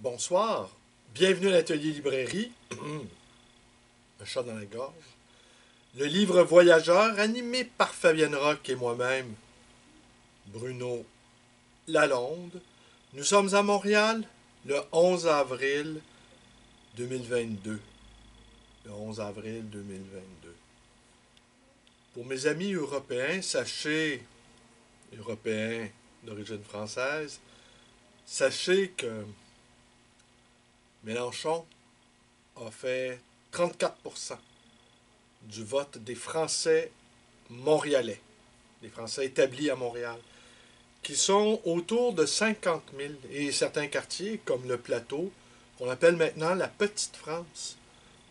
Bonsoir, bienvenue à l'atelier librairie, un chat dans la gorge. Le livre Voyageur, animé par Fabienne Roch et moi-même, Bruno Lalonde. Nous sommes à Montréal le 11 avril 2022. Le 11 avril 2022. Pour mes amis européens, sachez, européens d'origine française, sachez que Mélenchon a fait 34% du vote des Français montréalais, des Français établis à Montréal, qui sont autour de 50 000. Et certains quartiers, comme le Plateau, qu'on appelle maintenant la Petite France,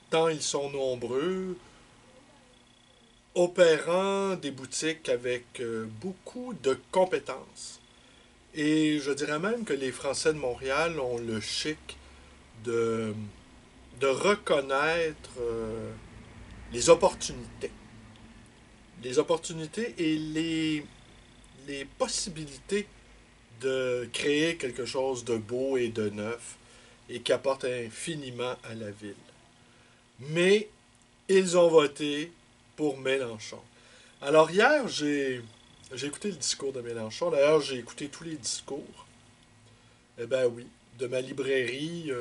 tant ils sont nombreux, opérant des boutiques avec beaucoup de compétences. Et je dirais même que les Français de Montréal ont le chic de, de reconnaître les opportunités. Les opportunités et les possibilités de créer quelque chose de beau et de neuf et qui apporte infiniment à la ville. Mais ils ont voté pour Mélenchon. Alors hier, j'ai écouté le discours de Mélenchon. D'ailleurs, j'ai écouté tous les discours. Eh ben oui, de ma librairie,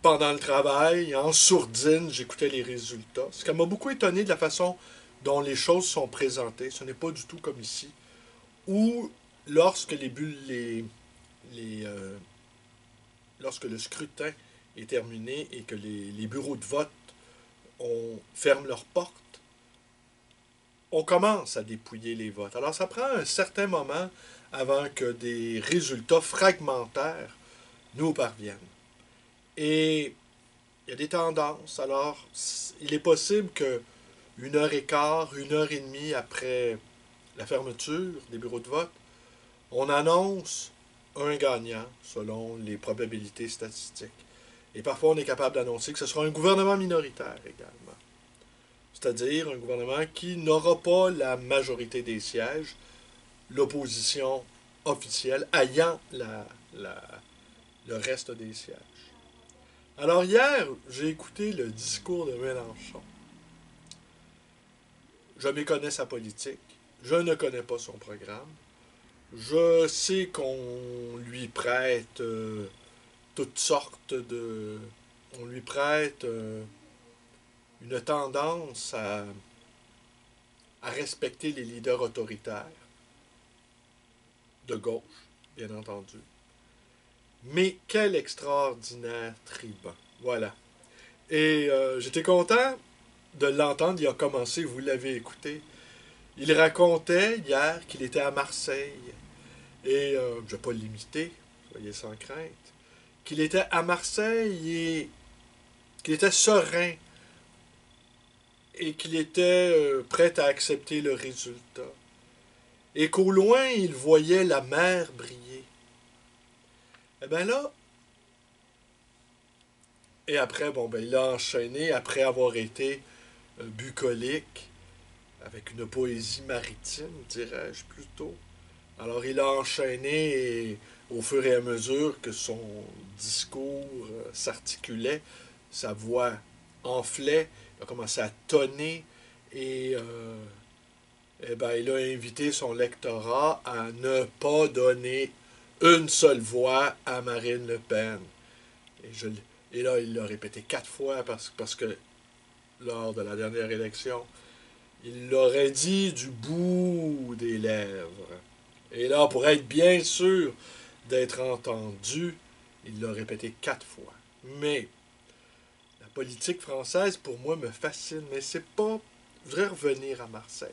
pendant le travail, en sourdine, j'écoutais les résultats. Ce qui m'a beaucoup étonné de la façon dont les choses sont présentées. Ce n'est pas du tout comme ici, où lorsque les bulles, les, lorsque le scrutin est terminé et que les bureaux de vote ferment leurs portes, on commence à dépouiller les votes. Alors ça prend un certain moment avant que des résultats fragmentaires nous parviennent. Et il y a des tendances. Alors, il est possible que 1 heure et quart, 1 heure et demie après la fermeture des bureaux de vote, on annonce un gagnant selon les probabilités statistiques. Et parfois, on est capable d'annoncer que ce sera un gouvernement minoritaire également. C'est-à-dire un gouvernement qui n'aura pas la majorité des sièges, l'opposition officielle ayant le reste des sièges. Alors hier, j'ai écouté le discours de Mélenchon. Je méconnais sa politique. Je ne connais pas son programme. Je sais qu'on lui prête toutes sortes de... On lui prête une tendance à respecter les leaders autoritaires, de gauche, bien entendu. Mais quel extraordinaire tribun. Voilà. Et j'étais content de l'entendre. Il a commencé, vous l'avez écouté. Il racontait hier qu'il était à Marseille. Et je ne vais pas l'imiter, soyez sans crainte. Qu'il était à Marseille et qu'il était serein et qu'il était prêt à accepter le résultat. Et qu'au loin, il voyait la mer briller. Eh bien là, et après, bon, ben, il a enchaîné, après avoir été bucolique, avec une poésie maritime, dirais-je plutôt. Alors il a enchaîné et au fur et à mesure que son discours s'articulait, sa voix enflait, il a commencé à tonner et eh ben, il a invité son lectorat à ne pas donner une seule voix à Marine Le Pen. Et, je, et là, il l'a répété 4 fois parce que lors de la dernière élection, il l'aurait dit du bout des lèvres. Et là, pour être bien sûr d'être entendu, il l'a répété 4 fois. Mais la politique française, pour moi, me fascine. Mais c'est pas... Je voudrais revenir à Marseille.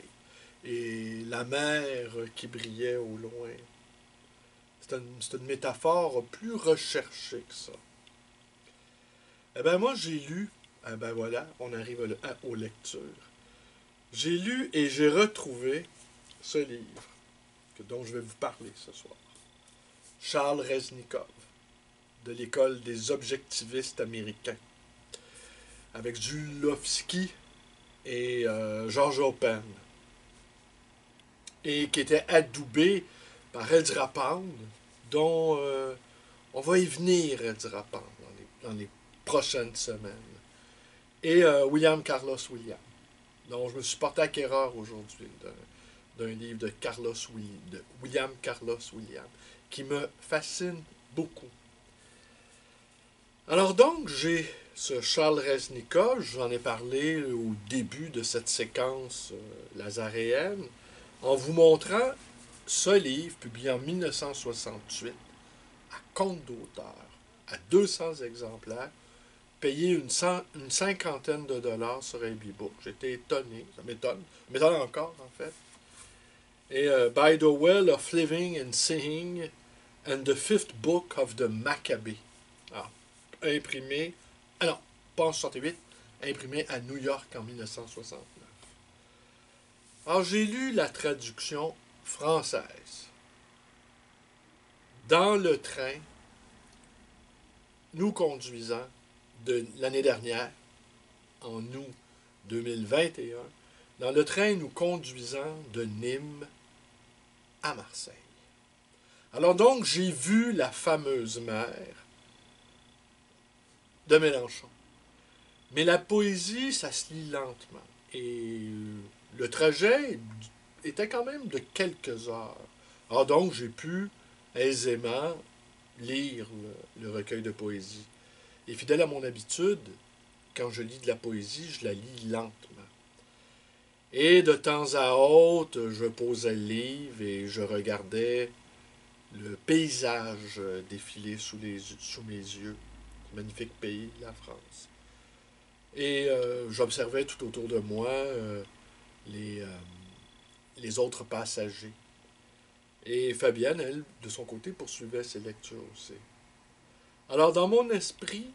Et la mer qui brillait au loin. C'est une métaphore plus recherchée que ça. Eh bien, moi, j'ai lu... Eh ben voilà, on arrive aux lectures. J'ai lu et j'ai retrouvé ce livre dont je vais vous parler ce soir. Charles Reznikov, de l'école des objectivistes américains, avec Zulawski et George Open, et qui était adoubé par Ezra Pound, dont On va y venir, dira Pan, dans les prochaines semaines. Et William Carlos Williams. Donc, je me suis porté acquéreur aujourd'hui d'un livre de William Carlos Williams, qui me fascine beaucoup. Alors donc, j'ai ce Charles Reznikov, j'en ai parlé au début de cette séquence lazaréenne, en vous montrant ce livre, publié en 1968, à compte d'auteur, à 200 exemplaires, payé une cinquantaine de dollars sur Abibook. J'étais étonné, ça m'étonne encore en fait. Et By the Well of Living and Seeing and the Fifth Book of the Maccabee. Alors, imprimé, non, pas en 68, imprimé à New York en 1969. Alors j'ai lu la traduction française. Dans le train, nous conduisant de l'année dernière, en août 2021, dans le train nous conduisant de Nîmes à Marseille. Alors donc, j'ai vu la fameuse mer de Mélenchon. Mais la poésie, ça se lit lentement. Et le trajet était quand même de quelques heures. Alors donc, j'ai pu aisément lire le recueil de poésie. Et fidèle à mon habitude, quand je lis de la poésie, je la lis lentement. Et de temps à autre, je posais le livre et je regardais le paysage défiler sous mes yeux. Magnifique pays, la France. Et j'observais tout autour de moi les autres passagers. Et Fabienne, elle, de son côté, poursuivait ses lectures aussi. Alors, dans mon esprit,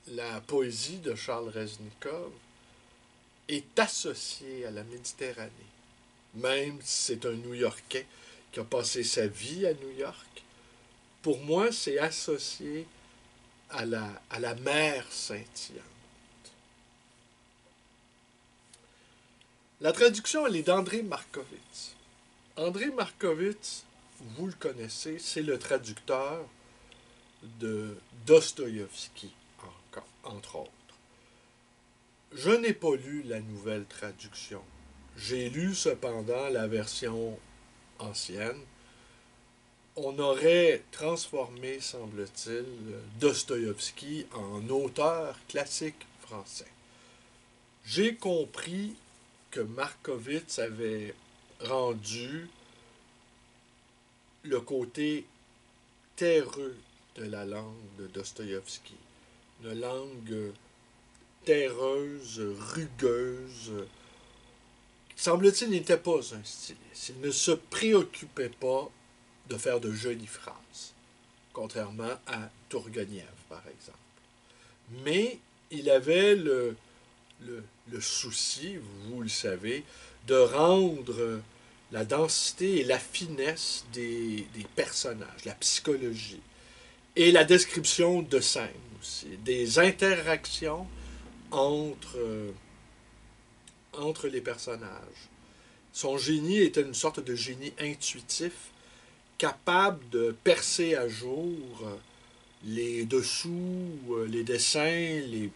la poésie de Charles Reznikov est associée à la Méditerranée. Même si c'est un New-Yorkais qui a passé sa vie à New York, pour moi, c'est associé à la mer scintillante. La traduction, elle est d'André Markovitz. André Markovitz, vous le connaissez, c'est le traducteur de Dostoïevski, entre autres. Je n'ai pas lu la nouvelle traduction. J'ai lu cependant la version ancienne. On aurait transformé, semble-t-il, Dostoïevski en auteur classique français. J'ai compris que Markovitz avait rendu le côté terreux de la langue de Dostoïevski. Une langue terreuse, rugueuse. Semble-t-il, n'était pas un styliste. Il ne se préoccupait pas de faire de jolies phrases, contrairement à Tourgueniev, par exemple. Mais il avait le souci, vous le savez, de rendre la densité et la finesse des personnages, la psychologie, et la description de scène aussi, des interactions entre les personnages. Son génie était une sorte de génie intuitif, capable de percer à jour les dessous, les dessins les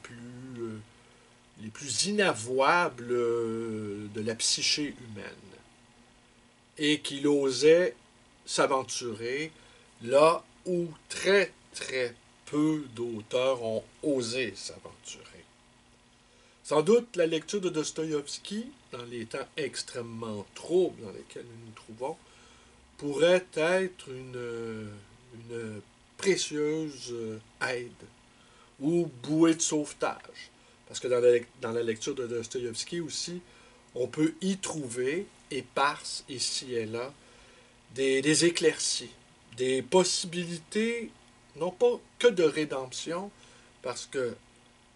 plus inavouables de la psyché humaine. Et qu'il osait s'aventurer là où très, très peu d'auteurs ont osé s'aventurer. Sans doute, la lecture de Dostoïevski, dans les temps extrêmement troubles dans lesquels nous nous trouvons, pourrait être une précieuse aide ou bouée de sauvetage. Parce que dans la lecture de Dostoïevski aussi, on peut y trouver, éparses ici et là, des éclaircies, des possibilités, non pas que de rédemption, parce que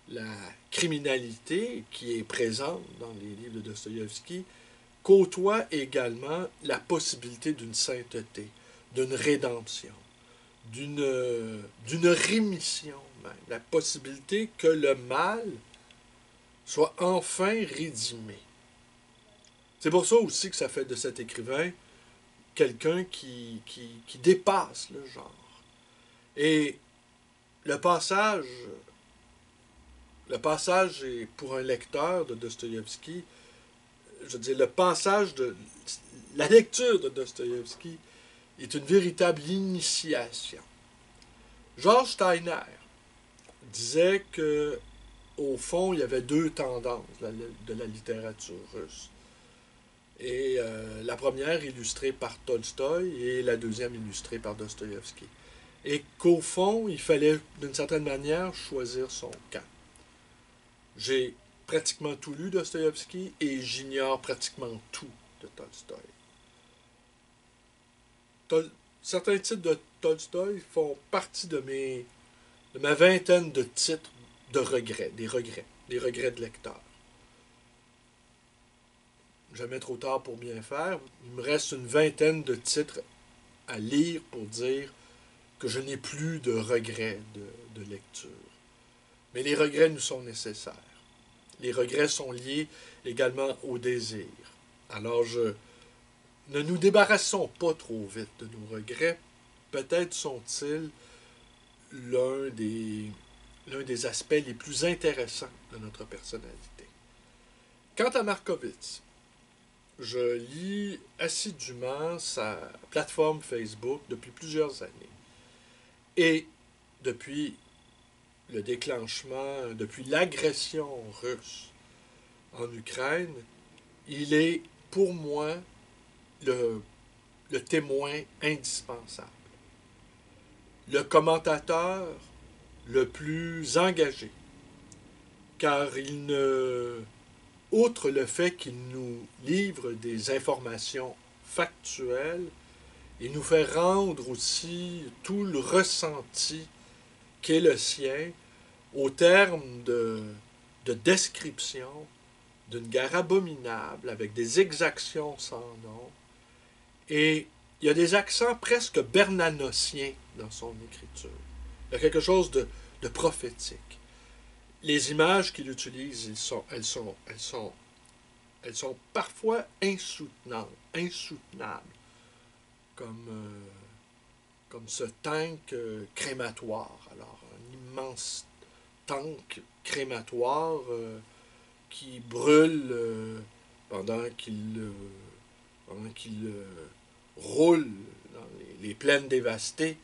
la criminalité qui est présente dans les livres de Dostoïevski côtoie également la possibilité d'une sainteté, d'une rédemption, d'une rémission même, la possibilité que le mal soit enfin rédimé. C'est pour ça aussi que ça fait de cet écrivain quelqu'un qui dépasse le genre. Et le passage, le passage est pour un lecteur de Dostoïevski, je veux dire, le passage de la lecture de Dostoïevski est une véritable initiation. Georges Steiner disait que, au fond, il y avait deux tendances de la littérature russe. Et la première illustrée par Tolstoï et la deuxième illustrée par Dostoïevski. Et qu'au fond, il fallait d'une certaine manière choisir son camp. J'ai pratiquement tout lu Dostoïevski et j'ignore pratiquement tout de Tolstoï. Certains titres de Tolstoï font partie de ma vingtaine de titres de regrets, des regrets de lecteur. Jamais trop tard pour bien faire. Il me reste une vingtaine de titres à lire pour dire que je n'ai plus de regrets de lecture. Mais les regrets nous sont nécessaires. Les regrets sont liés également au désir. Alors, ne nous débarrassons pas trop vite de nos regrets. Peut-être sont-ils l'un des aspects les plus intéressants de notre personnalité. Quant à Markovitz, je lis assidûment sa plateforme Facebook depuis plusieurs années. Et depuis le déclenchement, depuis l'agression russe en Ukraine, il est pour moi le témoin indispensable, le commentateur le plus engagé, car outre le fait qu'il nous livre des informations factuelles, il nous fait rendre aussi tout le ressenti qu'est le sien au terme de description d'une guerre abominable avec des exactions sans nom. Et il y a des accents presque bernanociens dans son écriture. Il y a quelque chose de prophétique. Les images qu'il utilise, elles sont parfois insoutenables, comme ce tank crématoire. Alors, un immense tank crématoire qui brûle pendant qu'il roule dans les plaines dévastées.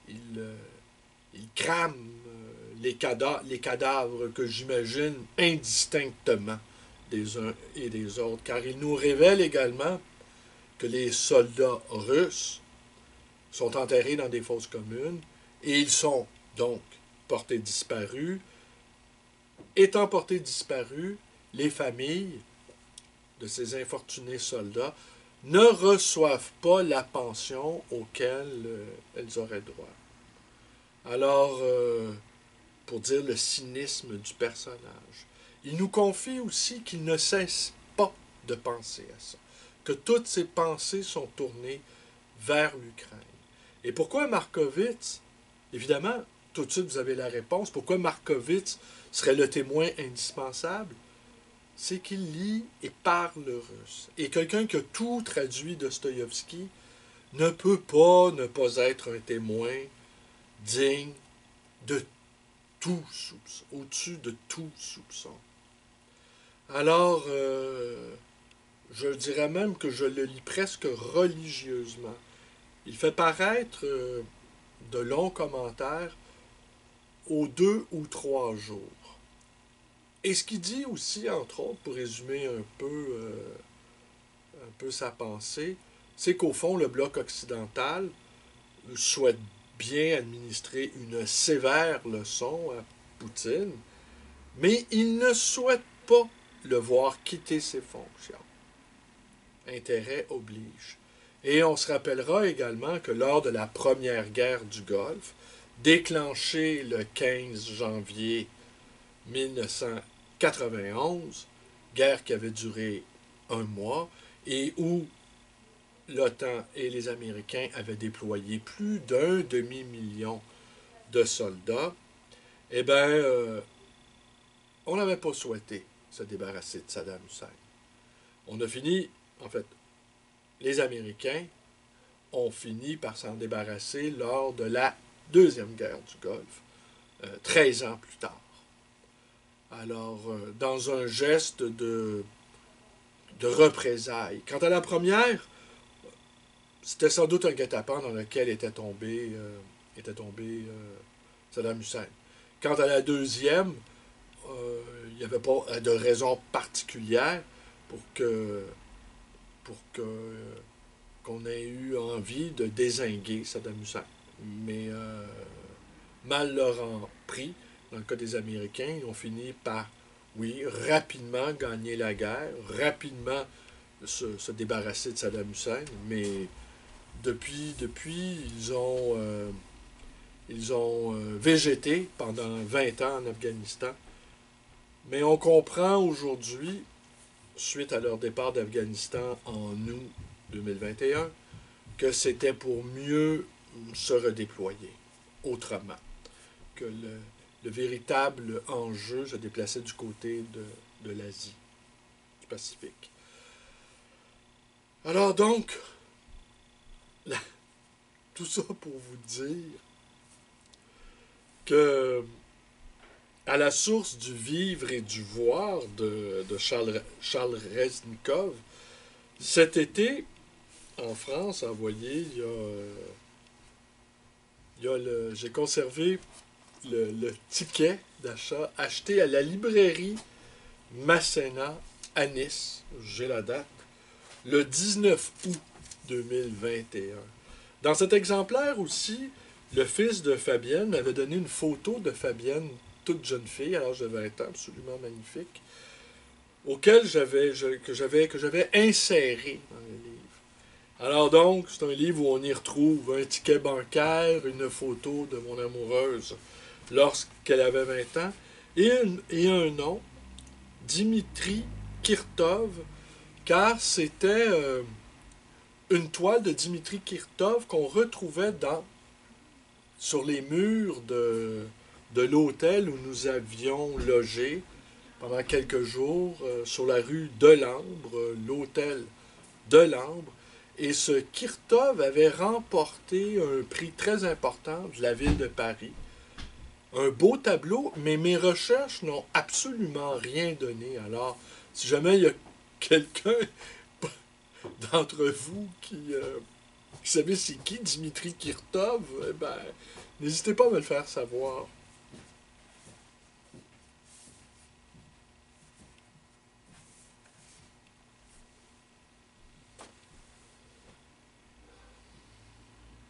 Il crame les cadavres que j'imagine indistinctement des uns et des autres, car il nous révèle également que les soldats russes sont enterrés dans des fosses communes et ils sont donc portés disparus. Étant portés disparus, les familles de ces infortunés soldats ne reçoivent pas la pension auquel elles auraient droit. Alors, pour dire le cynisme du personnage, il nous confie aussi qu'il ne cesse pas de penser à ça, que toutes ses pensées sont tournées vers l'Ukraine. Et pourquoi Markovitz, évidemment, tout de suite vous avez la réponse, pourquoi Markovitz serait le témoin indispensable? C'est qu'il lit et parle russe. Et quelqu'un qui a tout traduit Dostoïevski ne peut pas ne pas être un témoin digne de tout soupçon, au-dessus de tout soupçon. Alors, je dirais même que je le lis presque religieusement. Il fait paraître de longs commentaires aux 2 ou 3 jours. Et ce qu'il dit aussi, entre autres, pour résumer un peu sa pensée, c'est qu'au fond, le bloc occidental souhaite bien administrer une sévère leçon à Poutine, mais il ne souhaite pas le voir quitter ses fonctions. Intérêt oblige. Et on se rappellera également que lors de la première guerre du Golfe, déclenchée le 15 janvier 1991, guerre qui avait duré un mois et où l'OTAN et les Américains avaient déployé plus d'un demi-million de soldats, eh bien, on n'avait pas souhaité se débarrasser de Saddam Hussein. On a fini, en fait, les Américains ont fini par s'en débarrasser lors de la Deuxième guerre du Golfe, 13 ans plus tard. Alors, dans un geste de représailles. Quant à la première, c'était sans doute un guet-apens dans lequel était tombé Saddam Hussein. Quant à la deuxième, il n'y avait pas de raison particulière pour que pour que qu'on ait eu envie de dézinguer Saddam Hussein. Mais mal leur en pris, dans le cas des Américains, ils ont fini par, oui, rapidement gagner la guerre, rapidement se débarrasser de Saddam Hussein, mais depuis ils ont végété pendant 20 ans en Afghanistan. Mais on comprend aujourd'hui, suite à leur départ d'Afghanistan en août 2021, que c'était pour mieux se redéployer autrement, que le véritable enjeu se déplaçait du côté de l'Asie, du Pacifique. Alors donc, tout ça pour vous dire que à la source du vivre et du voir de Charles Reznikov, cet été, en France, envoyé, j'ai conservé le ticket d'achat acheté à la librairie Masséna à Nice, j'ai la date, le 19 août 2021. Dans cet exemplaire aussi, le fils de Fabienne m'avait donné une photo de Fabienne, toute jeune fille, à l'âge de 20 ans, absolument magnifique, que j'avais inséré dans le livre. Alors donc, c'est un livre où on y retrouve un ticket bancaire, une photo de mon amoureuse lorsqu'elle avait 20 ans, et un nom, Dimitri Kirtov, car c'était une toile de Dimitri Kirtov qu'on retrouvait sur les murs de l'hôtel où nous avions logé pendant quelques jours sur la rue Delambre, l'hôtel Delambre. Et ce Kirtov avait remporté un prix très important de la ville de Paris. Un beau tableau, mais mes recherches n'ont absolument rien donné. Alors, si jamais il y a quelqu'un d'entre vous qui savez c'est qui Dimitri Kirtov, eh ben, n'hésitez pas à me le faire savoir.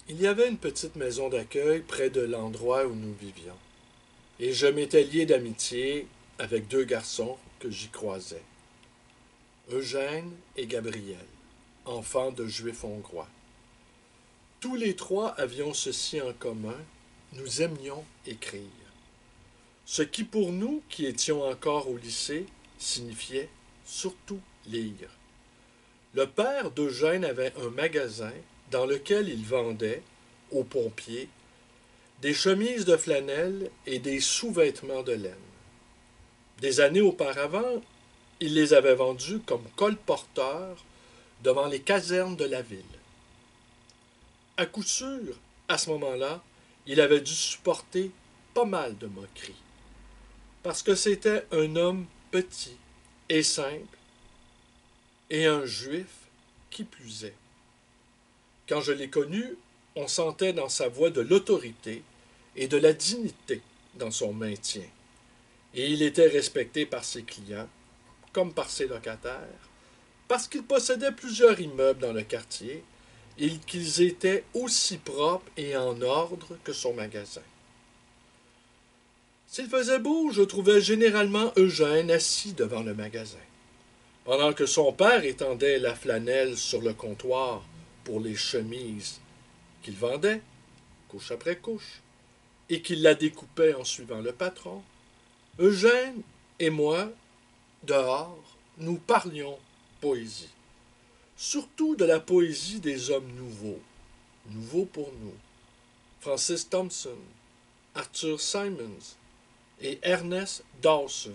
Il y avait une petite maison d'accueil près de l'endroit où nous vivions, et je m'étais lié d'amitié avec deux garçons que j'y croisais, Eugène et Gabriel, enfants de juifs hongrois. Tous les trois avions ceci en commun, nous aimions écrire. Ce qui pour nous, qui étions encore au lycée, signifiait surtout lire. Le père d'Eugène avait un magasin dans lequel il vendait, aux pompiers, des chemises de flanelle et des sous-vêtements de laine. Des années auparavant, il les avait vendus comme colporteurs devant les casernes de la ville. À coup sûr, à ce moment-là, il avait dû supporter pas mal de moqueries, parce que c'était un homme petit et simple, et un juif qui plus est. Quand je l'ai connu, on sentait dans sa voix de l'autorité et de la dignité dans son maintien. Et il était respecté par ses clients, comme par ses locataires, parce qu'il possédait plusieurs immeubles dans le quartier et qu'ils étaient aussi propres et en ordre que son magasin. S'il faisait beau, je trouvais généralement Eugène assis devant le magasin, pendant que son père étendait la flanelle sur le comptoir pour les chemises qu'il vendait, couche après couche, et qu'il la découpait en suivant le patron. Eugène et moi, dehors, nous parlions poésie. Surtout de la poésie des hommes nouveaux pour nous. Francis Thompson, Arthur Symons et Ernest Dawson.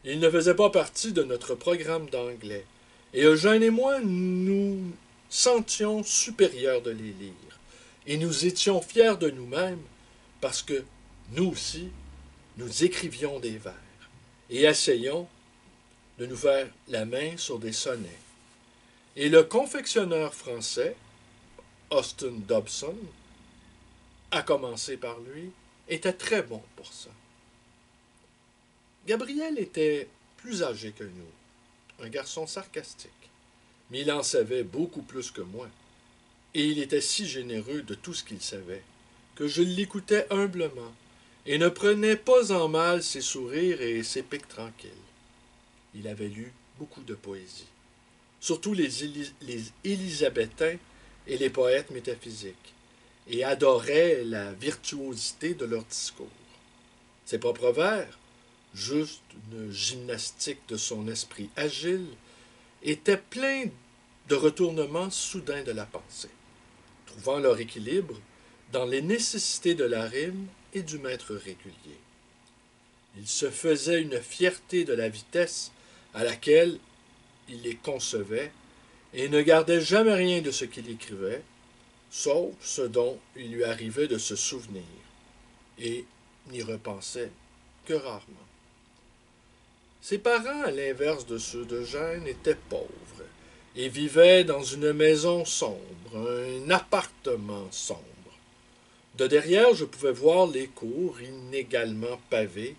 Ils ne faisaient pas partie de notre programme d'anglais, et Eugène et moi nous sentions supérieurs de les lire, et nous étions fiers de nous-mêmes parce que nous aussi, nous écrivions des vers et essayions de nous faire la main sur des sonnets. Et le confectionneur français, Austin Dobson, à commencer par lui, était très bon pour ça. Gabriel était plus âgé que nous, un garçon sarcastique, mais il en savait beaucoup plus que moi, et il était si généreux de tout ce qu'il savait, que je l'écoutais humblement, et ne prenais pas en mal ses sourires et ses piques tranquilles. Il avait lu beaucoup de poésie, surtout les élisabétains et les poètes métaphysiques, et adorait la virtuosité de leurs discours. Ses propres vers, juste une gymnastique de son esprit agile, étaient pleins de retournements soudains de la pensée, trouvant leur équilibre dans les nécessités de la rime et du maître régulier. Il se faisait une fierté de la vitesse à laquelle il les concevait et ne gardait jamais rien de ce qu'il écrivait, sauf ce dont il lui arrivait de se souvenir, et n'y repensait que rarement. Ses parents, à l'inverse de ceux de Gênes, étaient pauvres et vivaient dans une maison sombre, un appartement sombre. De derrière, je pouvais voir les cours inégalement pavées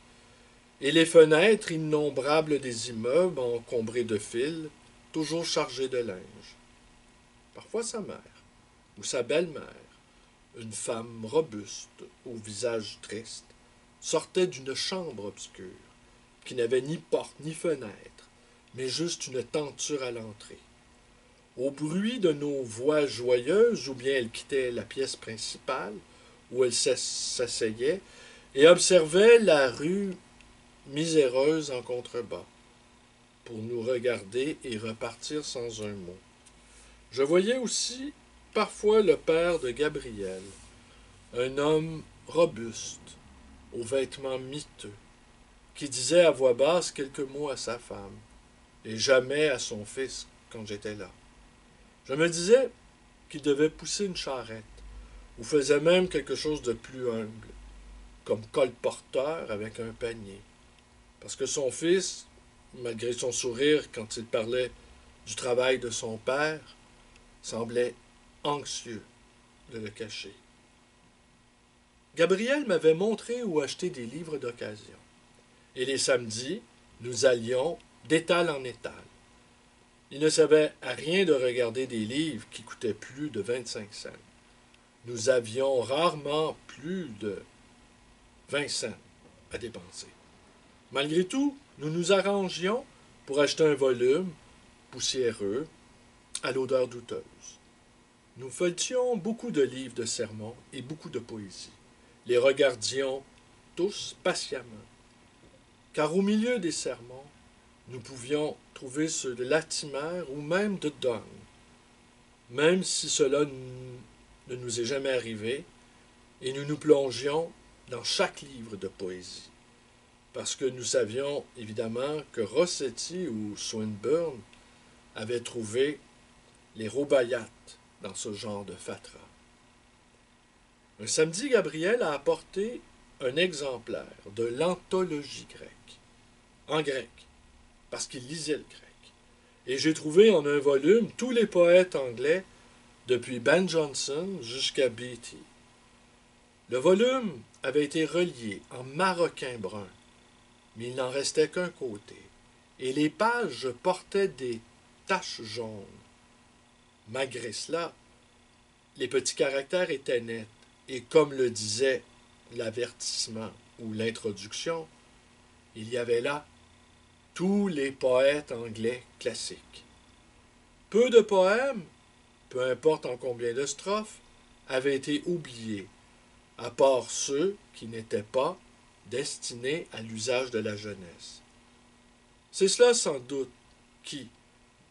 et les fenêtres innombrables des immeubles encombrés de fils, toujours chargés de linge. Parfois sa mère ou sa belle-mère, une femme robuste, au visage triste, sortait d'une chambre obscure, qui n'avait ni porte ni fenêtre, mais juste une tenture à l'entrée. Au bruit de nos voix joyeuses, ou bien elle quittait la pièce principale, où elle s'asseyait, et observait la rue miséreuse en contrebas, pour nous regarder et repartir sans un mot. Je voyais aussi parfois le père de Gabriel, un homme robuste, aux vêtements miteux, qui disait à voix basse quelques mots à sa femme, et jamais à son fils quand j'étais là. Je me disais qu'il devait pousser une charrette, ou faisait même quelque chose de plus humble, comme colporteur avec un panier, parce que son fils, malgré son sourire quand il parlait du travail de son père, semblait anxieux de le cacher. Gabriel m'avait montré où acheter des livres d'occasion. Et les samedis, nous allions d'étal en étal. Il ne savait rien de regarder des livres qui coûtaient plus de 25 cents. Nous avions rarement plus de 20 cents à dépenser. Malgré tout, nous nous arrangions pour acheter un volume poussiéreux, à l'odeur douteuse. Nous feuilletions beaucoup de livres de sermons et beaucoup de poésie. Les regardions tous patiemment, car au milieu des sermons, nous pouvions trouver ceux de Latimer ou même de Donne, même si cela ne nous est jamais arrivé, et nous nous plongions dans chaque livre de poésie, parce que nous savions évidemment que Rossetti ou Swinburne avaient trouvé les Rubaiyat dans ce genre de fatras. Un samedi, Gabriel a apporté un exemplaire de l'anthologie grecque, en grec, parce qu'il lisait le grec. Et j'ai trouvé en un volume tous les poètes anglais, depuis Ben Jonson jusqu'à Beattie. Le volume avait été relié en maroquin brun, mais il n'en restait qu'un côté, et les pages portaient des taches jaunes. Malgré cela, les petits caractères étaient nets, et comme le disait l'avertissement ou l'introduction, il y avait là tous les poètes anglais classiques. Peu de poèmes, peu importe en combien de strophes, avaient été oubliés, à part ceux qui n'étaient pas destinés à l'usage de la jeunesse. C'est cela sans doute qui,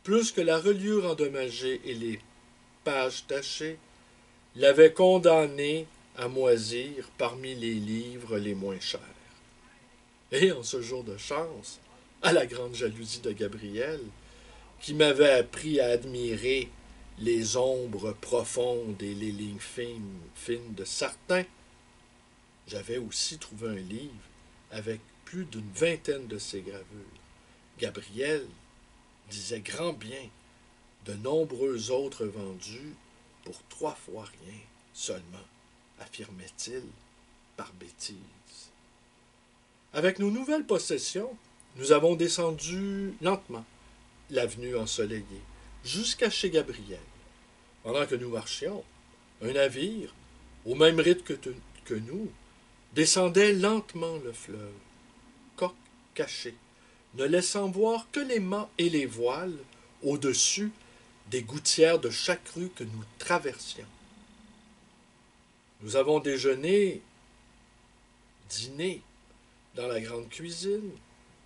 plus que la reliure endommagée et les pages tachées, l'avait condamné à moisir parmi les livres les moins chers. Et en ce jour de chance, à la grande jalousie de Gabriel, qui m'avait appris à admirer les ombres profondes et les lignes fines de certains. J'avais aussi trouvé un livre avec plus d'une vingtaine de ces gravures. Gabriel disait grand bien de nombreux autres vendus pour 3 fois rien seulement, affirmait-il par bêtise. Avec nos nouvelles possessions, nous avons descendu lentement l'avenue ensoleillée, jusqu'à chez Gabriel. Pendant que nous marchions, un navire, au même rythme que nous, descendait lentement le fleuve, coque cachée, ne laissant voir que les mâts et les voiles au-dessus des gouttières de chaque rue que nous traversions. Nous avons déjeuné, dîné dans la grande cuisine,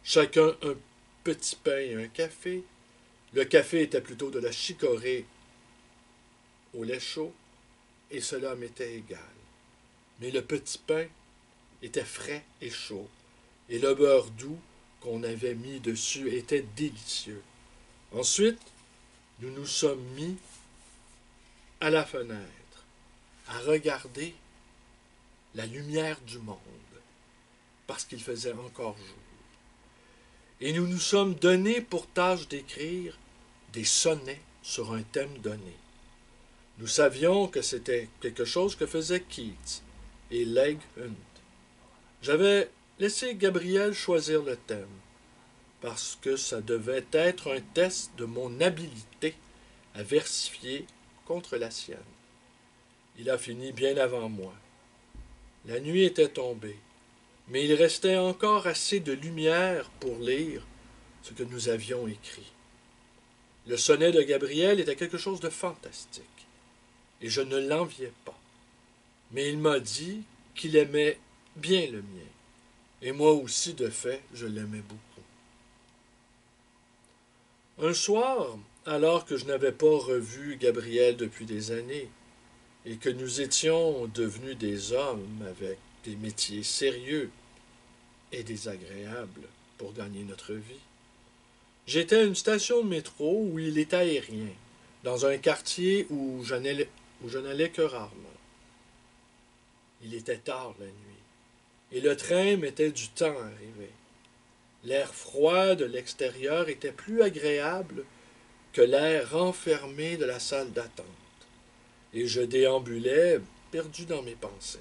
chacun un petit pain et un café. Le café était plutôt de la chicorée au lait chaud, et cela m'était égal. Mais le petit pain était frais et chaud, et le beurre doux qu'on avait mis dessus était délicieux. Ensuite, nous nous sommes mis à la fenêtre, à regarder la lumière du monde, parce qu'il faisait encore jour. Et nous nous sommes donné pour tâche d'écrire des sonnets sur un thème donné. Nous savions que c'était quelque chose que faisaient Keats et Leigh Hunt. J'avais laissé Gabriel choisir le thème, parce que ça devait être un test de mon habileté à versifier contre la sienne. Il a fini bien avant moi. La nuit était tombée, mais il restait encore assez de lumière pour lire ce que nous avions écrit. Le sonnet de Gabriel était quelque chose de fantastique, et je ne l'enviais pas. Mais il m'a dit qu'il aimait bien le mien, et moi aussi, de fait, je l'aimais beaucoup. Un soir, alors que je n'avais pas revu Gabriel depuis des années, et que nous étions devenus des hommes avec des métiers sérieux et désagréables pour gagner notre vie, j'étais à une station de métro où il est aérien, dans un quartier où je n'allais que rarement. Il était tard la nuit, et le train mettait du temps à arriver. L'air froid de l'extérieur était plus agréable que l'air renfermé de la salle d'attente, et je déambulais, perdu dans mes pensées,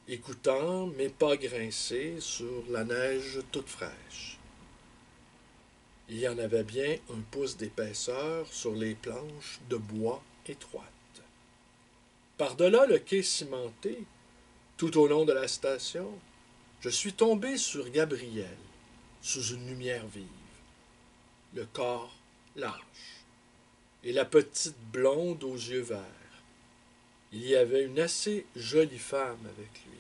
écoutant mes pas grincer sur la neige toute fraîche. Il y en avait bien 1 pouce d'épaisseur sur les planches de bois étroites. Par-delà le quai cimenté, tout au long de la station, je suis tombé sur Gabriel, sous une lumière vive, le corps lâche, et la petite blonde aux yeux verts. Il y avait une assez jolie femme avec lui.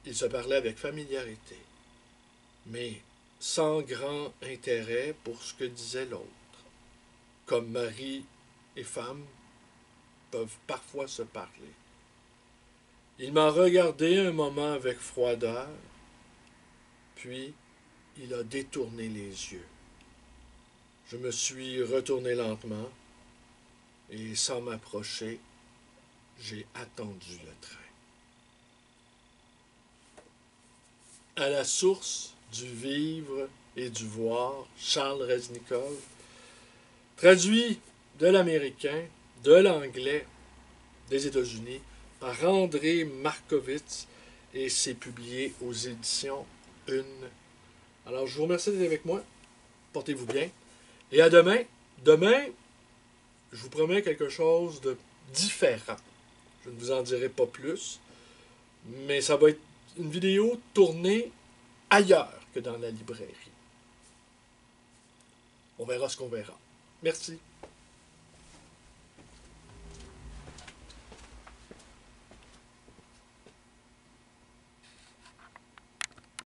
Il se parlait avec familiarité, mais sans grand intérêt pour ce que disait l'autre, comme mari et femme peuvent parfois se parler. Il m'a regardé un moment avec froideur, puis il a détourné les yeux. Je me suis retourné lentement, et sans m'approcher, j'ai attendu le train. À la source du vivre et du voir, Charles Reznikov, traduit de l'américain, de l'anglais, des États-Unis, par André Markovitz, et c'est publié aux éditions Une. Alors, je vous remercie d'être avec moi. Portez-vous bien. Et à demain. Demain, je vous promets quelque chose de différent. Je ne vous en dirai pas plus, mais ça va être une vidéo tournée ailleurs que dans la librairie. On verra ce qu'on verra. Merci.